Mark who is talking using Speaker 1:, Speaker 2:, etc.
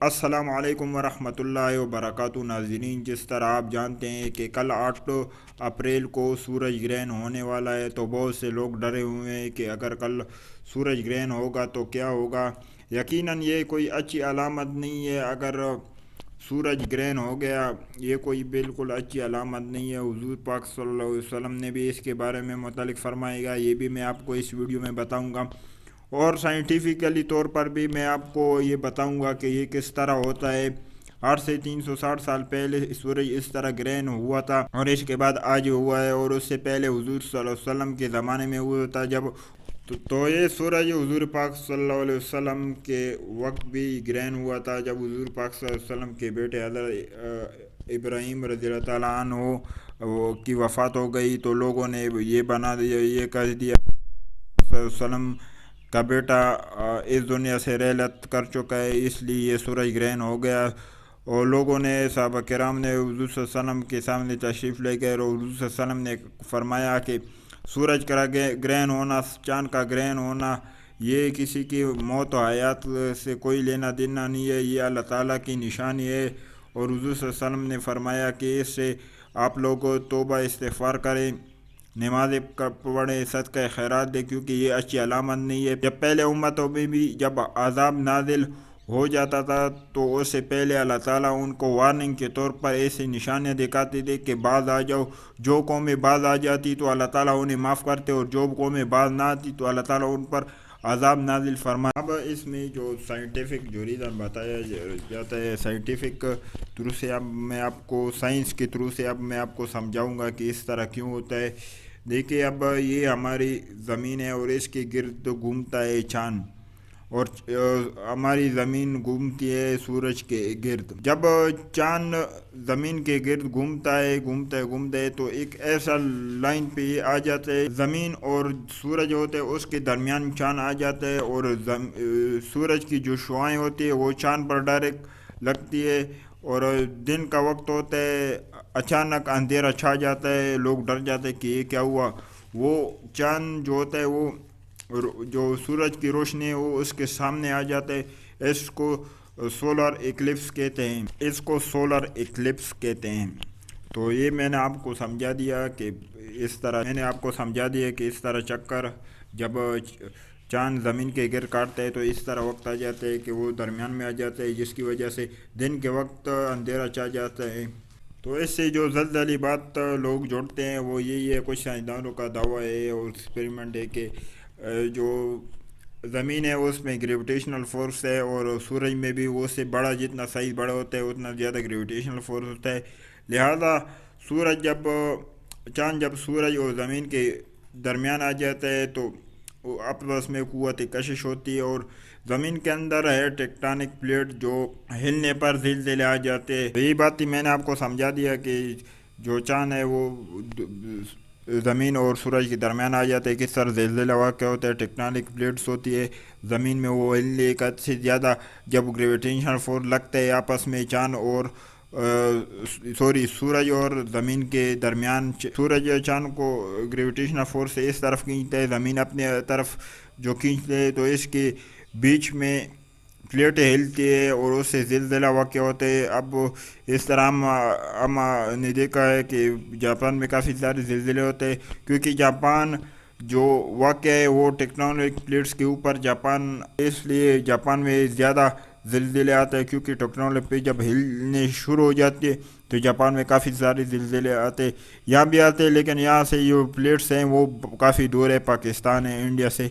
Speaker 1: السلام علیکم ورحمۃ اللہ وبرکاتہ ناظرین، جس طرح آپ جانتے ہیں کہ کل 8 اپریل کو سورج گرہن ہونے والا ہے، تو بہت سے لوگ ڈرے ہوئے ہیں کہ اگر کل سورج گرہن ہوگا تو کیا ہوگا۔ یقیناً یہ کوئی اچھی علامت نہیں ہے اگر سورج گرہن ہو گیا، یہ کوئی بالکل اچھی علامت نہیں ہے۔ حضور پاک صلی اللہ علیہ وسلم نے بھی اس کے بارے میں متعلق فرمائے گا، یہ بھی میں آپ کو اس ویڈیو میں بتاؤں گا، اور سائنٹیفکلی طور پر بھی میں آپ کو یہ بتاؤں گا کہ یہ کس طرح ہوتا ہے۔ 8 سے 360 سال پہلے سورج اس طرح گرہن ہوا تھا، اور اس کے بعد آج ہوا ہے، اور اس سے پہلے حضور صلی اللہ علیہ وسلم کے زمانے میں ہوا تھا جب تو یہ سورج حضور پاک صلی اللہ علیہ وسلم کے وقت بھی گرہن ہوا تھا، جب حضور پاک صلی اللہ علیہ وسلم کے بیٹے حضرت ابراہیم رضی اللہ تعالیٰ عنہ کی وفات ہو گئی، تو لوگوں نے یہ بنا دیا، یہ کہہ دیا صلی اللہ علیہ وسلم کا بیٹا اس دنیا سے رحلت کر چکا ہے، اس لیے یہ سورج گرہن ہو گیا۔ اور لوگوں نے، صحابہ کرام نے حضور صلی اللہ علیہ وسلم کے سامنے تشریف لے گئے، اور حضور صلی اللہ علیہ وسلم نے فرمایا کہ سورج کا گرہن ہونا، چاند کا گرہن ہونا، یہ کسی کی موت و حیات سے کوئی لینا دینا نہیں ہے، یہ اللہ تعالیٰ کی نشانی ہے۔ اور حضور صلی اللہ علیہ وسلم نے فرمایا کہ اس سے آپ لوگ توبہ استغفار کریں، نماز پڑھیں، صدقہ خیرات دیں، کیونکہ یہ اچھی علامت نہیں ہے۔ جب پہلے امتوں میں بھی جب عذاب نازل ہو جاتا تھا تو اس سے پہلے اللہ تعالیٰ ان کو وارننگ کے طور پر ایسی نشانیاں دکھاتے تھے کہ باز آ جاؤ۔ جو قومیں باز آ جاتی تو اللہ تعالیٰ انہیں معاف کرتے، اور جو قومیں باز نہ آتی تو اللہ تعالیٰ ان پر عذاب نازل فرمایا۔ اب اس میں جو سائنٹیفک جو ریزن بتایا جاتا ہے، سائنٹیفک تھرو سے اب میں آپ کو، سائنس کے تھرو سے اب میں آپ کو سمجھاؤں گا کہ اس طرح کیوں ہوتا ہے۔ دیکھیے، اب یہ ہماری زمین ہے اور اس کے گرد گھومتا ہے چاند، اور ہماری زمین گھومتی ہے سورج کے گرد۔ جب چاند زمین کے گرد گھومتا ہے تو ایک ایسا لائن پہ یہ آ جاتا ہے، زمین اور سورج ہوتے ہیں اس کے درمیان چاند آ جاتا ہے، اور سورج کی جو شعاعیں ہوتی ہے وہ چاند پر ڈائریکٹ لگتی ہے، اور دن کا وقت ہوتا ہے، اچانک اندھیرا چھا جاتا ہے، لوگ ڈر جاتے ہیں کہ یہ کیا ہوا۔ وہ چاند جو ہوتا ہے، وہ جو سورج کی روشنی ہے وہ اس کے سامنے آ جاتا ہے، اس کو سولر ایکلپس کہتے ہیں۔ تو یہ میں نے آپ کو سمجھا دیا کہ اس طرح چکر جب چاند زمین کے گرد کاٹتا ہے تو اس طرح وقت آ جاتا ہے کہ وہ درمیان میں آ جاتا ہے، جس کی وجہ سے دن کے وقت اندھیرا چھا جاتا ہے۔ تو اس سے جو زلزلی بات لوگ جوڑتے ہیں وہ یہی ہے، کچھ سائنسدانوں کا دعویٰ ہے اور ایکسپیریمنٹ ہے کہ جو زمین ہے اس میں گریویٹیشنل فورس ہے، اور سورج میں بھی وہ سے بڑا، جتنا سائز بڑا ہوتا ہے اتنا زیادہ گریویٹیشنل فورس ہوتا ہے۔ لہذا چاند جب سورج اور زمین کے درمیان آ جاتا ہے تو آپس میں قوت کشش ہوتی ہے، اور زمین کے اندر ہے ٹیکٹونک پلیٹ، جو ہلنے پر زلزلے آ جاتے ہیں۔ یہی بات ہی میں نے آپ کو سمجھا دیا کہ جو چاند ہے وہ زمین اور سورج کے درمیان آ جاتے ہیں، کس طرح زلزلہ واقع ہوتا ہے، ٹیکٹونک پلیٹس ہوتی ہے زمین میں، وہ ہلنے ایک حد سے زیادہ جب گریویٹیشنل فورس لگتا ہے آپس میں سورج اور زمین کے درمیان، سورج چاند کو گریویٹیشنل فورس سے اس طرف کھینچتا ہے، زمین اپنے طرف جو کھینچتے ہے، تو اس کے بیچ میں پلیٹیں ہلتی ہے اور اس سے زلزلہ واقع ہوتے ہیں۔ اب اس طرح ہم نے دیکھا ہے کہ جاپان میں کافی سارے زلزلے ہوتے ہیں، کیونکہ جاپان جو واقع ہے وہ ٹیکٹونک پلیٹس کے اوپر اس لیے جاپان میں زیادہ زلزلے آتے ہیں، کیونکہ ٹیکٹونک پلیٹ جب ہلنے شروع ہو جاتی ہے تو جاپان میں کافی سارے زلزلے آتے یہاں بھی آتے ہیں، لیکن یہاں سے جو پلیٹس ہیں وہ کافی دور ہے، پاکستان ہے انڈیا سے،